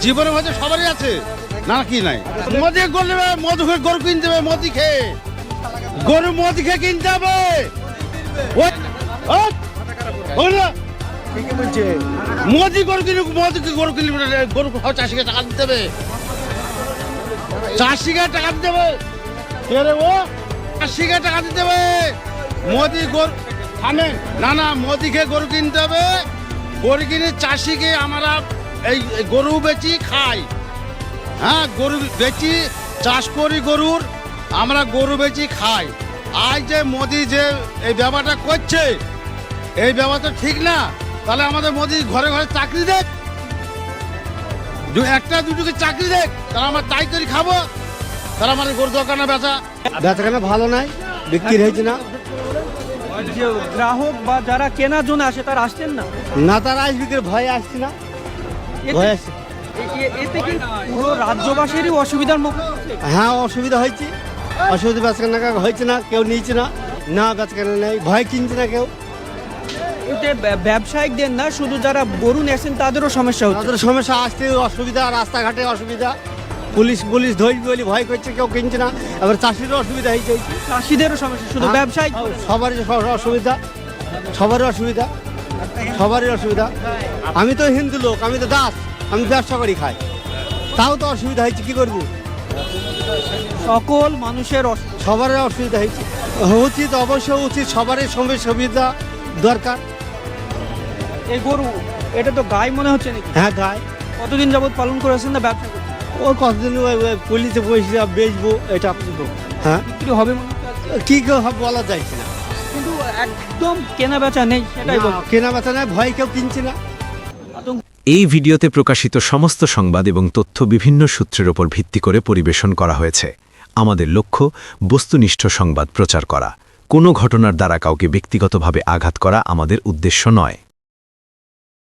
জীবনে হয়তো সবারই আছে, না কি নাই? মদি করলে মধু খেয়ে গরু কিনতে হবে, মদি খেয়ে গরু মদি খেয়ে কিনতে হবে। মোদি গরু কিনে গরু কিনলে গরু চাষিকে টাকা দিতে হবে, চাষিকে টাকা দিতে হবে, চাষিকে টাকা দিতে হবে। মোদি গরু থামেন, না না, মোদিকে গরু কিনতে হবে, গরু কিনে চাষিকে আমরা এই গরু বেচি খাই। হ্যাঁ, গরু বেচি, চাষ করি গরুর, আমরা গরু বেচি খাই। আজ যে মোদি যে এই ব্যাপারটা করছে, এই ব্যাপারটা ঠিক না। তাহলে আমাদের মোদি ঘরে ঘরে চাকরি দেখ, একটা দুটোকে চাকরি দেখ, তাহলে আমরা তাই করে খাবো। তাহলে আমাদের গরু দরকার না বেচা, বেচাকেনা ভালো নাই, বিক্রি হয়েছে না। যে গ্রাহক বা যারা কেনার জন্য আসে তারা আসছেন না, না তারা আসবে কি, ভয়ে আসছে না, ভয়ে আসছে। এতে কি পুরো রাজ্যবাসীরই অসুবিধার মুখে হচ্ছে? হ্যাঁ, অসুবিধা হয়েছে, অসুবিধা বেচাকেনা হয়েছে না, কেউ নিয়েছে না, না বেচাকেনা নেই, ভয় কিনছে না কেউ। এতে ব্যবসায়িকদের না, শুধু যারা গরু নেছেন তাদেরও সমস্যা হচ্ছে। তাদের সমস্যা, আসতে অসুবিধা, রাস্তাঘাটে অসুবিধা, পুলিশ ধরবে বলে ভয় করছে, কেউ কিনছে না। এবার চাষিরও অসুবিধা হয়েছে, চাষিদেরও সমস্যা, শুধু ব্যবসায়িক সবারই অসুবিধা, সবারই অসুবিধা, সবারই অসুবিধা। আমি তো হিন্দু লোক, আমি তো দাস, আমি ব্যবসা করি খাই, তাও তো অসুবিধা হয়েছে, কি করবো? সকল মানুষের সবারই অসুবিধা হয়েছে, উচিত, অবশ্যই উচিত, সবারই সুবিধা দরকার। এই গরু, এটা তো গাই মনে হচ্ছে নাকি? হ্যাঁ, গায়ে। কতদিন যাবত পালন করেছেন না ব্যবসা করছেন? ও কতদিন পুলিশে বসে বেচবো, এটা হ্যাঁ, বিক্রি হবে মনে হচ্ছে আজকে? কি হবে বলা যাচ্ছে না, কিন্তু একদম কেনা বেচা নেই, সেটাই বল। কেনা বেচা নেই, ভয় কেউ কিনছে না। এই ভিডিওতে প্রকাশিত সমস্ত সংবাদ এবং তথ্য বিভিন্ন সূত্রের ওপর ভিত্তি করে পরিবেশন করা হয়েছে। আমাদের লক্ষ্য বস্তুনিষ্ঠ সংবাদ প্রচার করা। কোনো ঘটনার দ্বারা কাউকে ব্যক্তিগতভাবে আঘাত করা আমাদের উদ্দেশ্য নয়।